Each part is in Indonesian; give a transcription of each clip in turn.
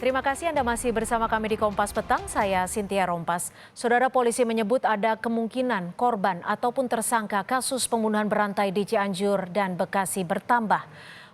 Terima kasih Anda masih bersama kami di Kompas Petang, saya Cynthia Rompas. Saudara, polisi menyebut ada kemungkinan korban ataupun tersangka kasus pembunuhan berantai di Cianjur dan Bekasi bertambah.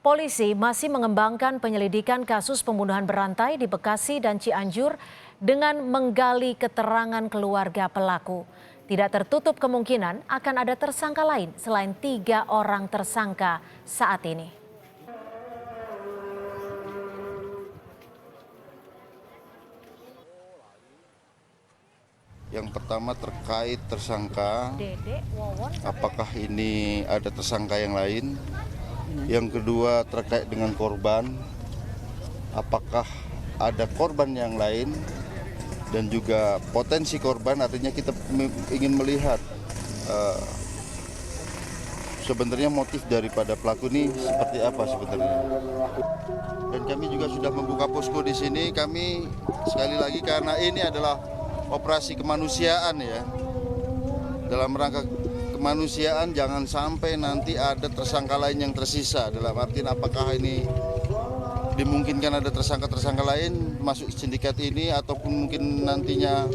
Polisi masih mengembangkan penyelidikan kasus pembunuhan berantai di Bekasi dan Cianjur dengan menggali keterangan keluarga pelaku. Tidak tertutup kemungkinan akan ada tersangka lain selain 3 orang tersangka saat ini. Yang pertama terkait tersangka, apakah ini ada tersangka yang lain? Yang kedua terkait dengan korban, apakah ada korban yang lain? Dan juga potensi korban, artinya kita ingin melihat sebenarnya motif daripada pelaku ini seperti apa sebenarnya. Dan kami juga sudah membuka posko di sini. Kami sekali lagi karena ini adalah operasi kemanusiaan ya. Dalam rangka kemanusiaan jangan sampai nanti ada tersangka lain yang tersisa. Dalam artian apakah ini dimungkinkan ada tersangka-tersangka lain masuk sindikat ini ataupun mungkin nantinya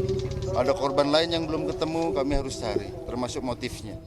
ada korban lain yang belum ketemu, kami harus cari termasuk motifnya.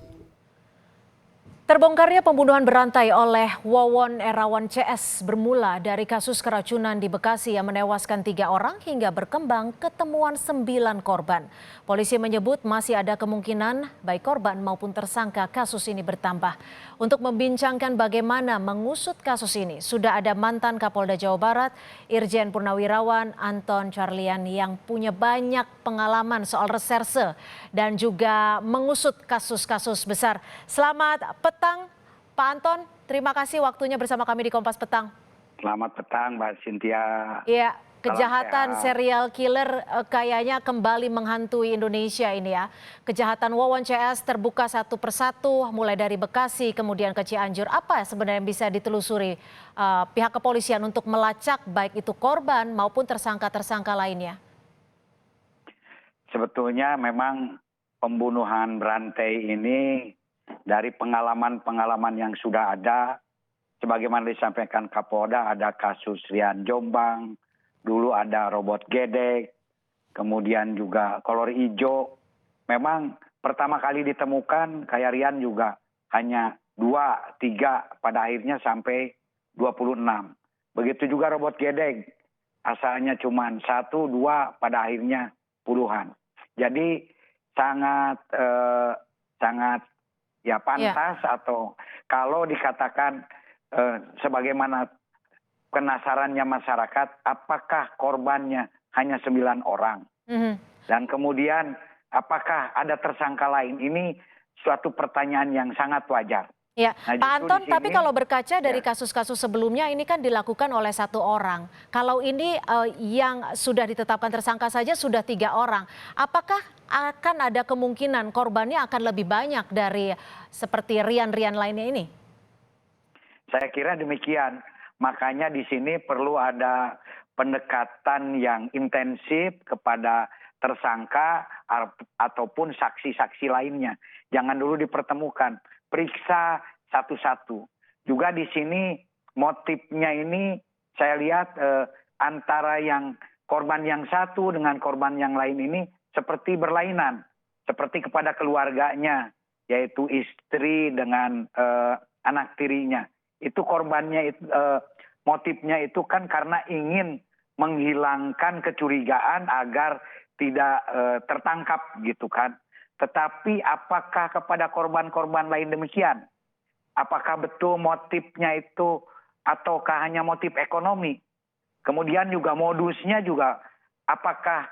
Terbongkarnya pembunuhan berantai oleh Wawon Erawan CS bermula dari kasus keracunan di Bekasi yang menewaskan 3 orang hingga berkembang ketemuan 9 korban. Polisi menyebut masih ada kemungkinan baik korban maupun tersangka kasus ini bertambah. Untuk membincangkan bagaimana mengusut kasus ini, sudah ada mantan Kapolda Jawa Barat, Irjen Purnawirawan Anton Carlyan yang punya banyak pengalaman soal reserse dan juga mengusut kasus-kasus besar. Selamat petang, Pak Anton. Terima kasih waktunya bersama kami di Kompas Petang. Selamat petang, Mbak Cynthia. Iya, kejahatan serial killer kayaknya kembali menghantui Indonesia ini ya. Kejahatan Wawon CS terbuka satu persatu, mulai dari Bekasi kemudian ke Cianjur. Apa sebenarnya yang bisa ditelusuri pihak kepolisian untuk melacak baik itu korban maupun tersangka-tersangka lainnya? Sebetulnya memang pembunuhan berantai ini dari pengalaman-pengalaman yang sudah ada, sebagaimana disampaikan Kapolda, ada kasus Rian Jombang, dulu ada robot gedek, kemudian juga kolor hijau. Memang pertama kali ditemukan kayak Rian juga hanya 2, 3, pada akhirnya sampai 26. Begitu juga robot gedek, asalnya cuma 1, 2, pada akhirnya puluhan. Jadi sangat ya pantas atau kalau dikatakan sebagaimana penasarannya masyarakat, apakah korbannya hanya 9 orang? Dan kemudian apakah ada tersangka lain? Ini suatu pertanyaan yang sangat wajar. Ya, Nah, Pak Anton, sini, tapi kalau berkaca dari kasus-kasus sebelumnya ini kan dilakukan oleh 1 orang. Kalau ini yang sudah ditetapkan tersangka saja sudah 3 orang. Apakah akan ada kemungkinan korbannya akan lebih banyak dari seperti Rian-Rian lainnya ini? Saya kira demikian. Makanya di sini perlu ada pendekatan yang intensif kepada tersangka ataupun saksi-saksi lainnya. Jangan dulu dipertemukan, periksa satu-satu. Juga di sini motifnya ini saya lihat antara yang korban yang satu dengan korban yang lain ini seperti berlainan. Seperti kepada keluarganya, yaitu istri dengan anak tirinya. Itu korbannya, motifnya itu kan karena ingin menghilangkan kecurigaan agar tidak tertangkap gitu kan. Tetapi apakah kepada korban-korban lain demikian? Apakah betul motifnya itu ataukah hanya motif ekonomi? Kemudian juga modusnya juga apakah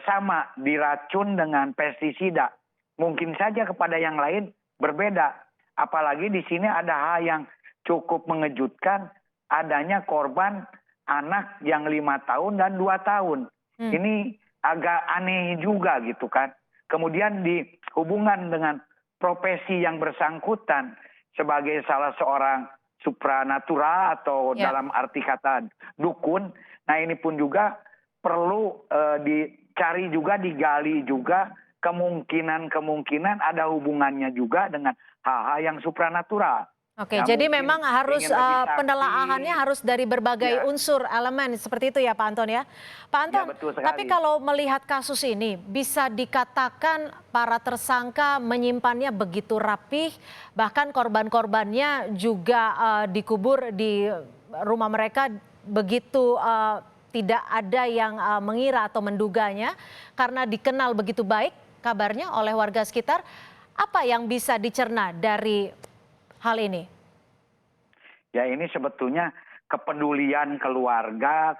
sama diracun dengan pestisida? Mungkin saja kepada yang lain berbeda. Apalagi di sini ada hal yang cukup mengejutkan, adanya korban anak yang 5 tahun dan 2 tahun. Ini agak aneh juga gitu kan. Kemudian dihubungan dengan profesi yang bersangkutan sebagai salah seorang supranatural atau dalam arti kata dukun. Nah ini pun juga perlu dicari juga, digali juga kemungkinan-kemungkinan ada hubungannya juga dengan hal-hal yang supranatural. Oke, Ya jadi mungkin memang harus ingin lebih saksi. penelaahannya harus dari berbagai Ya, unsur elemen seperti itu ya Pak Anton ya. Pak ya Anton, betul tapi sekali. kalau melihat kasus ini bisa dikatakan para tersangka menyimpannya begitu rapih, bahkan korban-korbannya juga dikubur di rumah mereka begitu tidak ada yang mengira atau menduganya karena dikenal begitu baik kabarnya oleh warga sekitar. Apa yang bisa dicerna dari hal ini? Ya ini sebetulnya kepedulian keluarga,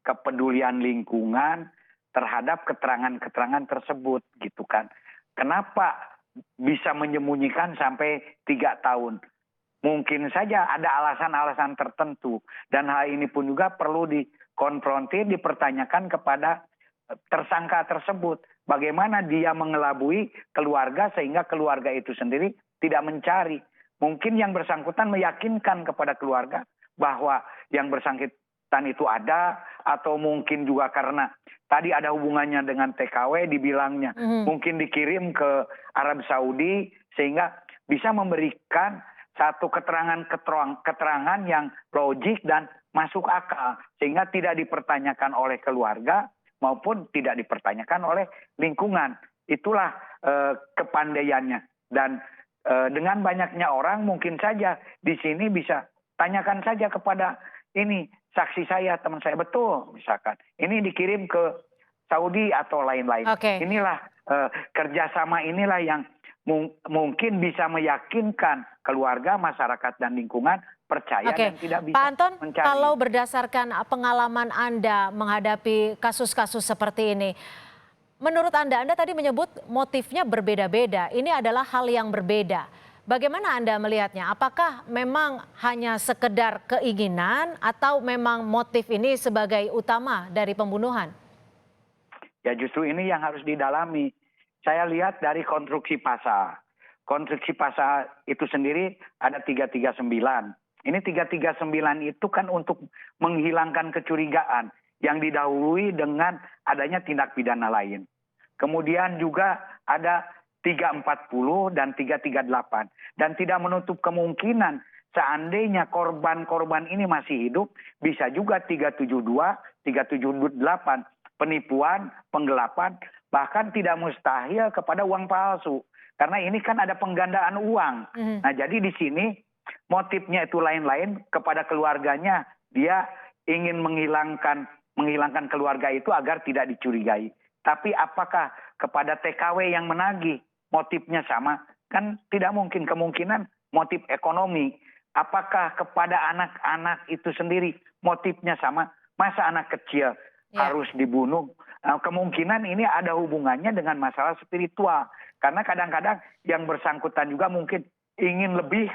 kepedulian lingkungan terhadap keterangan-keterangan tersebut gitu kan. Kenapa bisa menyembunyikan sampai 3 tahun? Mungkin saja ada alasan-alasan tertentu dan hal ini pun juga perlu dikonfrontir, dipertanyakan kepada tersangka tersebut. Bagaimana dia mengelabui keluarga sehingga keluarga itu sendiri tidak mencari. Mungkin yang bersangkutan meyakinkan kepada keluarga bahwa yang bersangkutan itu ada, atau mungkin juga karena tadi ada hubungannya dengan TKW dibilangnya. Mungkin dikirim ke Arab Saudi sehingga bisa memberikan satu keterangan yang logik dan masuk akal sehingga tidak dipertanyakan oleh keluarga maupun tidak dipertanyakan oleh lingkungan. Itulah kepandaiannya. Dan dengan banyaknya orang mungkin saja di sini bisa tanyakan saja kepada ini saksi saya, teman saya, betul misalkan. Ini dikirim ke Saudi atau lain-lain. Oke. Inilah kerjasama inilah yang mungkin bisa meyakinkan keluarga, masyarakat, dan lingkungan percaya Oke, dan tidak bisa Pak Anton, mencari. kalau berdasarkan pengalaman Anda menghadapi kasus-kasus seperti ini, menurut Anda tadi menyebut motifnya berbeda-beda. Ini adalah hal yang berbeda. Bagaimana Anda melihatnya? Apakah memang hanya sekedar keinginan atau memang motif ini sebagai utama dari pembunuhan? Ya justru ini yang harus didalami. Saya lihat dari konstruksi pasal. Konstruksi pasal itu sendiri ada 339. Ini 339 itu kan untuk menghilangkan kecurigaan yang didahului dengan adanya tindak pidana lain. Kemudian juga ada 340 dan 338. Dan tidak menutup kemungkinan seandainya korban-korban ini masih hidup, bisa juga 372, 378. Penipuan, penggelapan, bahkan tidak mustahil kepada uang palsu. Karena ini kan ada penggandaan uang. Nah jadi di sini motifnya itu lain-lain, kepada keluarganya dia ingin menghilangkan keluarga itu agar tidak dicurigai. Tapi apakah kepada TKW yang menagih motifnya sama? Kan tidak mungkin, kemungkinan motif ekonomi. Apakah kepada anak-anak itu sendiri motifnya sama? Masa anak kecil harus dibunuh? Kemungkinan ini ada hubungannya dengan masalah spiritual. Karena kadang-kadang yang bersangkutan juga mungkin ingin lebih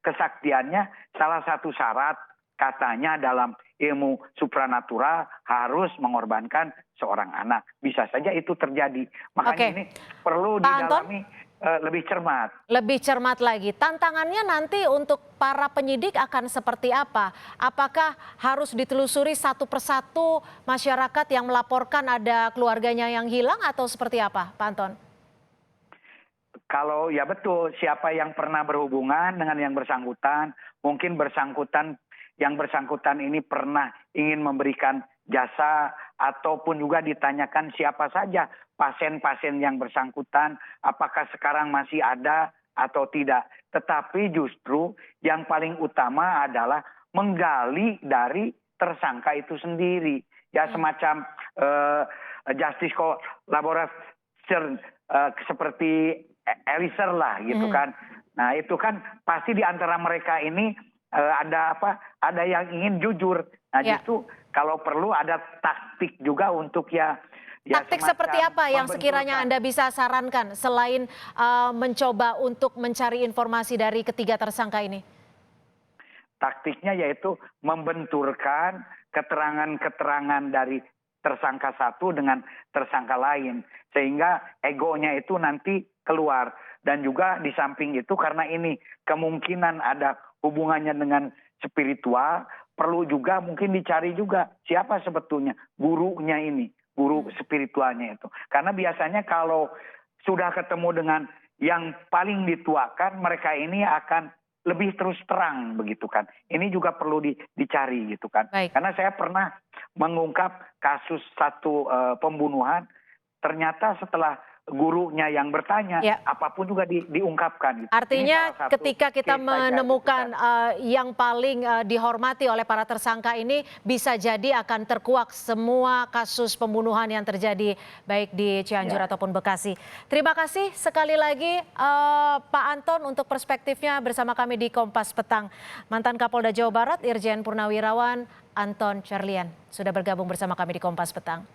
kesaktiannya. Salah satu syarat katanya dalam ilmu supranatural harus mengorbankan seorang anak. Bisa saja itu terjadi. Makanya ini perlu Pak Anton, didalami lebih cermat. lebih cermat lagi. Tantangannya nanti untuk para penyidik akan seperti apa? Apakah harus ditelusuri satu persatu masyarakat yang melaporkan ada keluarganya yang hilang atau seperti apa, Pak Anton? Kalau ya betul, siapa yang pernah berhubungan dengan yang bersangkutan, mungkin yang bersangkutan ini pernah ingin memberikan jasa, ataupun juga ditanyakan siapa saja pasien-pasien yang bersangkutan, apakah sekarang masih ada atau tidak. Tetapi justru yang paling utama adalah menggali dari tersangka itu sendiri. Ya semacam justice collaboration seperti Eliezer lah gitu kan. Nah itu kan pasti di antara mereka ini ada apa? Ada yang ingin jujur. Nah justru kalau perlu ada taktik juga untuk taktik seperti apa yang sekiranya Anda bisa sarankan selain mencoba untuk mencari informasi dari ketiga tersangka ini? Taktiknya yaitu membenturkan keterangan-keterangan dari tersangka satu dengan tersangka lain. Sehingga egonya itu nanti keluar. Dan juga di samping itu karena ini kemungkinan ada hubungannya dengan spiritual, perlu juga mungkin dicari juga siapa sebetulnya gurunya ini, guru spiritualnya itu. Karena biasanya kalau sudah ketemu dengan yang paling dituakan, mereka ini akan lebih terus terang begitu kan. Ini juga perlu dicari gitu kan. Baik. Karena saya pernah mengungkap kasus satu pembunuhan, ternyata setelah gurunya yang bertanya, Ya. apapun juga diungkapkan. Gitu. Ini Artinya salah satu ketika kita case saja, gitu menemukan kan. yang paling dihormati oleh para tersangka ini bisa jadi akan terkuak semua kasus pembunuhan yang terjadi baik di Cianjur Ya. ataupun Bekasi. Terima kasih sekali lagi Pak Anton untuk perspektifnya bersama kami di Kompas Petang. Mantan Kapolda Jawa Barat Irjen Purnawirawan Anton Carlyan sudah bergabung bersama kami di Kompas Petang.